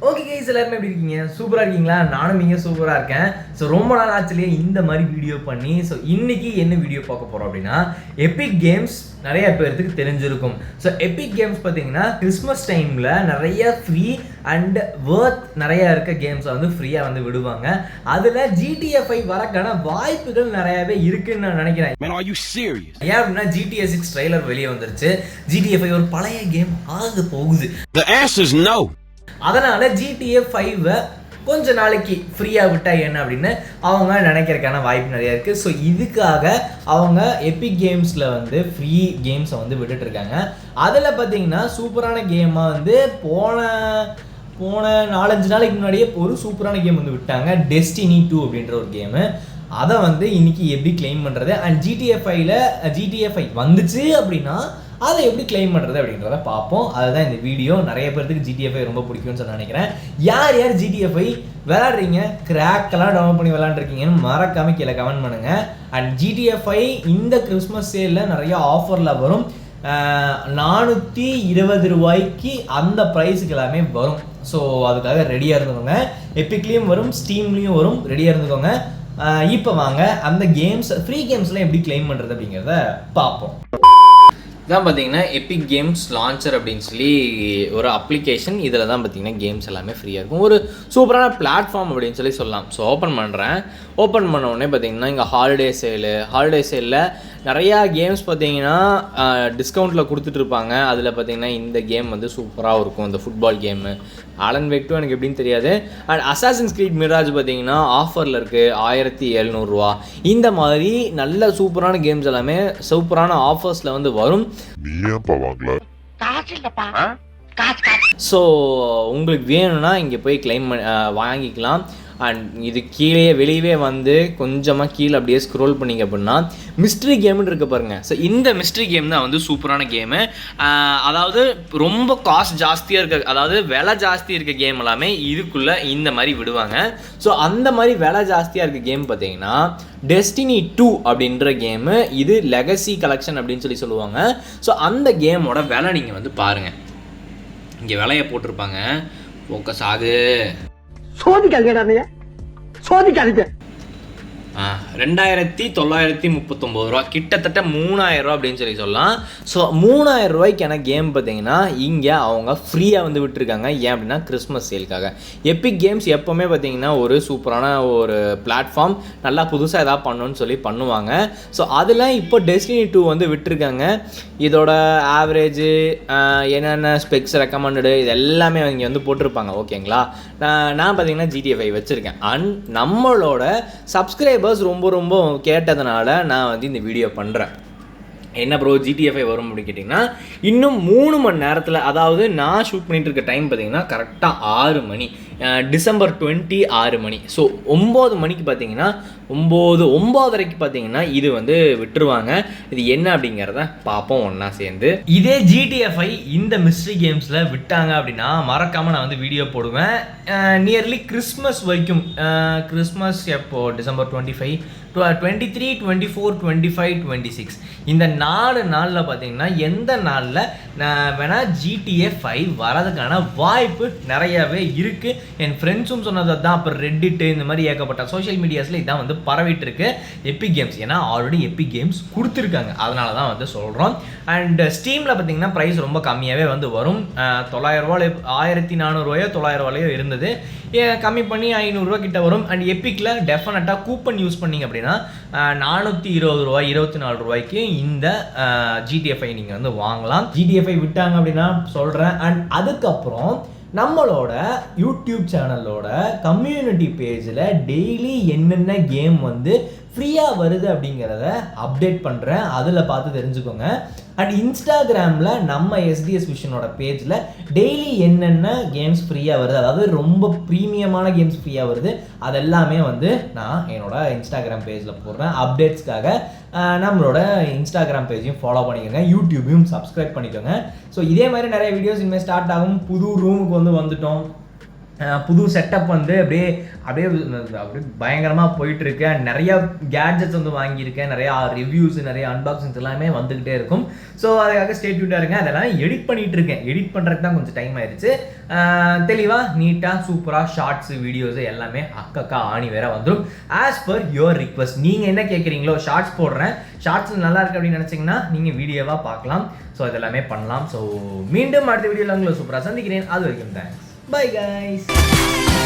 Okay guys, எல்லாருமே எப்படி இருக்கீங்க? சூப்பராக இருக்கீங்களா? நானும் நீங்கள் சூப்பராக இருக்கேன். ஸோ ரொம்ப நாள் ஆச்சுலேயே இந்த மாதிரி வீடியோ பண்ணி ஸோ இன்றைக்கி என்ன வீடியோ பார்க்க போகிறோம் அப்படின்னா, எபிக் கேம்ஸ் நிறைய பேர்த்துக்கு தெரிஞ்சிருக்கும். ஸோ எபிக் கேம்ஸ் பார்த்தீங்கன்னா கிறிஸ்மஸ் டைமில் நிறைய ஃப்ரீ அண்ட் வர்த் நிறையா இருக்க கேம்ஸை வந்து ஃப்ரீயாக வந்து விடுவாங்க. அதில் GTA 5 வரக்கான வாய்ப்புகள் நிறையாவே இருக்குன்னு நான் நினைக்கிறேன். ஏன் அப்படின்னா GTA 6 ட்ரெய்லர் வெளியே வந்துருச்சு. GTA 5 ஒரு பழைய கேம் ஆக போகுது. அதனால GTA 5 கொஞ்ச நாளைக்கு ஃப்ரீயாக விட்டா என்ன அப்படின்னு அவங்க நினைக்கிறதுக்கான வாய்ப்பு நிறையா இருக்குது. ஸோ இதுக்காக அவங்க எபிக் கேம்ஸில் வந்து ஃப்ரீ கேம்ஸை வந்து விட்டுட்டு இருக்காங்க. அதில் பார்த்தீங்கன்னா சூப்பரான கேமாக வந்து போன 4-5 நாளைக்கு முன்னாடியே ஒரு சூப்பரான கேம் வந்து விட்டாங்க, Destiny 2 அப்படின்ற ஒரு கேமு. அதை வந்து இன்னைக்கு எப்படி கிளைம் பண்ணுறது அண்ட் GTA 5 வந்துச்சு அப்படின்னா அதை எப்படி கிளைம் பண்ணுறது அப்படின்றத பார்ப்போம். அதுதான் இந்த வீடியோ. நிறைய பேருக்கு GTA 5 ரொம்ப பிடிக்கும்னு சொல்லி நினைக்கிறேன். யார் GTA 5 விளையாடுறீங்க, கிராக்கெல்லாம் டவுன்லோட் பண்ணி விளையாண்டுருக்கீங்கன்னு மறக்காமல் கீழே கமெண்ட் பண்ணுங்கள். அண்ட் GTA 5 இந்த கிறிஸ்மஸ் சேலில் நிறைய ஆஃபரில் வரும். 420 ரூபாய்க்கு அந்த ப்ரைஸுக்கு எல்லாமே வரும். ஸோ அதுக்காக ரெடியாக இருந்துக்கோங்க. எப்பிக்லேயும் வரும், ஸ்டீம்லேயும் வரும், ரெடியாக இருந்துக்கோங்க. இப்போ வாங்க அந்த கேம்ஸ் ஃப்ரீ கேம்ஸ்லாம் எப்படி கிளைம் பண்ணுறது அப்படிங்கிறத பார்ப்போம். இதான் பார்த்தீங்கன்னா எபிக் கேம்ஸ் லான்ச்சர் அப்படின்னு சொல்லி ஒரு அப்ளிகேஷன். இதில் தான் பார்த்தீங்கன்னா கேம்ஸ் எல்லாமே ஃப்ரீயாக இருக்கும். ஒரு சூப்பரான பிளாட்ஃபார்ம் அப்படின்னு சொல்லி சொல்லலாம். ஸோ ஓப்பன் பண்ணுறேன். ஓப்பன் பண்ண உடனே பார்த்தீங்கன்னா இங்கே ஹாலிடே சேலில் நிறையா கேம்ஸ் பார்த்தீங்கன்னா டிஸ்கவுண்ட்டில் கொடுத்துட்ருப்பாங்க. அதில் பார்த்தீங்கன்னா இந்த கேம் வந்து சூப்பராக இருக்கும். இந்த ஃபுட்பால் கேமு ஆலன் வேக் 2 எனக்கு எப்படின்னு தெரியாது. அண்ட் அசாசின்ஸ் கிரீட் மிராஜ் பார்த்தீங்கன்னா ஆஃபரில் இருக்குது, 1700 ரூபா. இந்த மாதிரி நல்ல சூப்பரான கேம்ஸ் எல்லாமே சூப்பரான ஆஃபர்ஸில் வந்து வரும். ஸோ உங்களுக்கு வேணும்னா இங்கே போய் கிளைம் வாங்கிக்கலாம். அண்ட் இது கீழே வெளியவே வந்து கொஞ்சமாக கீழே அப்படியே ஸ்க்ரோல் பண்ணிங்க அப்படின்னா மிஸ்ட்ரி கேம்னு இருக்க பாருங்கள். ஸோ இந்த மிஸ்ட்ரி கேம் தான் வந்து சூப்பரான கேமு. அதாவது ரொம்ப காஸ்ட் ஜாஸ்தியாக இருக்க, அதாவது விலை ஜாஸ்தி இருக்க கேம் எல்லாமே இதுக்குள்ளே இந்த மாதிரி விடுவாங்க. ஸோ அந்த மாதிரி விலை ஜாஸ்தியாக இருக்க கேம் பார்த்தீங்கன்னா Destiny 2 அப்படின்ற கேமு. இது லெகசி கலெக்ஷன் அப்படின்னு சொல்லி சொல்லுவாங்க. ஸோ அந்த கேமோட விலை நீங்கள் வந்து பாருங்கள். இங்கே விலையை போட்டிருப்பாங்க, ஃபோக்கஸ் ஆகு. சோதிக்காதீங்க. 2939 ரூபா, கிட்டத்தட்ட 3000 ரூபா அப்படின்னு சொல்லி சொல்லலாம். ஸோ 3000 ரூபாய்க்கான கேம் பார்த்தீங்கன்னா இங்கே அவங்க ஃப்ரீயாக வந்து விட்டுருக்காங்க. ஏன் அப்படின்னா கிறிஸ்மஸ் சேலுக்காக. எபிக் கேம்ஸ் எப்போவுமே பார்த்தீங்கன்னா ஒரு சூப்பரான ஒரு பிளாட்ஃபார்ம், நல்லா புதுசாக எதாவது பண்ணணும்னு சொல்லி பண்ணுவாங்க. ஸோ அதில் இப்போ Destiny 2 வந்து விட்டுருக்காங்க. இதோட ஆவரேஜு என்னென்ன ஸ்பெக்ஸ் ரெக்கமெண்டடு இது எல்லாமே இங்கே வந்து போட்டிருப்பாங்க. ஓகேங்களா? நான் பார்த்தீங்கன்னா GTA 5 வச்சுருக்கேன். அண்ட் நம்மளோட சப்ஸ்கிரைபர்ஸ் ரொம்ப கேட்டதுனால நான் வந்து இந்த வீடியோ பண்ணுறேன். என்ன ப்ரோ GTA 5 வரும் அப்படின்னு கேட்டிங்கன்னா இன்னும் 3 மணி நேரத்தில், அதாவது நான் ஷூட் பண்ணிட்டு இருக்க டைம் பார்த்தீங்கன்னா கரெக்டாக 6 மணி, December 20 6 மணி. ஸோ 9 மணிக்கு பார்த்தீங்கன்னா 9:30க்கு பார்த்தீங்கன்னா இது வந்து விட்டுருவாங்க. இது என்ன அப்படிங்கிறத பார்ப்போம் ஒன்றா சேர்ந்து. இதே GTA 5 இந்த மிஸ்ட்ரி கேம்ஸில் விட்டாங்க அப்படின்னா மறக்காமல் நான் வந்து வீடியோ போடுவேன். நியர்லி கிறிஸ்மஸ் வரைக்கும். கிறிஸ்மஸ் எப்போ? December 25, 23, 24, 25, 26 இந்த 4 நாளில் பார்த்தீங்கன்னா எந்த நாளில் நான் வேணால் GTA 5 வரதுக்கான வாய்ப்பு நிறையாவே இருக்குது. என் ஃப்ரெண்ட்ஸும் சொன்னது தான். அப்புறம் ரெட்டிட்டு இந்த மாதிரி ஏகப்பட்ட சோஷியல் மீடியாஸில் இதான் வந்து பரவிட்டு இருக்கு எபிக் கேம்ஸ். ஏன்னா ஆல்ரெடி எபிக் கேம்ஸ் கொடுத்துருக்காங்க, அதனால தான் வந்து சொல்கிறோம். அண்ட் ஸ்டீமில் பார்த்தீங்கன்னா ப்ரைஸ் ரொம்ப கம்மியாகவே வந்து வரும். 900 ரூபாய் 1400 ரூபாயோ 900 ரூபாயோ இருந்தது, கம்மி பண்ணி 500 ரூபா கிட்ட வரும். அண்ட் எபிக்கில் டெஃபினட்டாக கூப்பன் யூஸ் பண்ணிங்க அப்படின்னா 420 ரூபாய் 24 ரூபாய்க்கு இந்த GTA 5 நீங்கள் வந்து வாங்கலாம். GTA 5 விட்டாங்க அப்படின்னா சொல்கிறேன். அண்ட் அதுக்கப்புறம் நம்மளோட யூடியூப் சேனலோட கம்யூனிட்டி பேஜில் டெய்லி என்னென்ன கேம் வந்து ஃப்ரீயாக வருது அப்படிங்கிறத அப்டேட் பண்ணுறேன். அதில் பார்த்து தெரிஞ்சுக்கோங்க. அண்ட் இன்ஸ்டாகிராமில் நம்ம SDS விஷனோட பேஜில் டெய்லி என்னென்ன கேம்ஸ் ஃப்ரீயாக வருது, அதாவது ரொம்ப ப்ரீமியமான கேம்ஸ் ஃப்ரீயாக வருது, அதெல்லாமே வந்து நான் என்னோட இன்ஸ்டாகிராம் பேஜில் போடுறேன் அப்டேட்ஸ்க்காக. நம்மளோட இன்ஸ்டாகிராம் பேஜையும் ஃபாலோ பண்ணிக்கோங்க, யூடியூபையும் சப்ஸ்கிரைப் பண்ணிக்கோங்க. ஸோ இதே மாதிரி நிறைய வீடியோஸ் இனிமேல் ஸ்டார்ட் ஆகும். புது ரூமுக்கு வந்துட்டோம். புது செட்டப் வந்து அப்படியே அப்படியே அப்படியே பயங்கரமாக போயிட்டுருக்கு. நிறைய கேட்ஜெட்ஸ் வந்து வாங்கியிருக்கேன், நிறையா ரிவ்யூஸ், நிறைய அன்பாக்சிங்ஸ் எல்லாமே வந்துக்கிட்டே இருக்கும். ஸோ அதுக்காக ஸ்டே டியூனாக இருங்க. அதெல்லாம் எடிட் பண்ணிகிட்டு இருக்கேன். எடிட் பண்ணுறதுக்கு தான் கொஞ்சம் டைம் ஆயிடுச்சு. தெளிவாக நீட்டாக சூப்பராக ஷார்ட்ஸு வீடியோஸு எல்லாமே அக்கா ஆணி வேற வந்துடும். ஆஸ் பர் யுவர் ரிக்வஸ்ட், நீங்கள் என்ன கேட்குறீங்களோ ஷார்ட்ஸ் போடுறேன், ஷார்ட்ஸ் நல்லா இருக்குது அப்படின்னு நினச்சிங்கன்னா நீங்கள் வீடியோவாக பார்க்கலாம். ஸோ இதெல்லாமே பண்ணலாம். ஸோ மீண்டும் அடுத்த வீடியோவில் உங்களை சூப்பராக சந்திக்கிறேன். அது வரைக்கும் தேங்க்ஸ். Bye guys.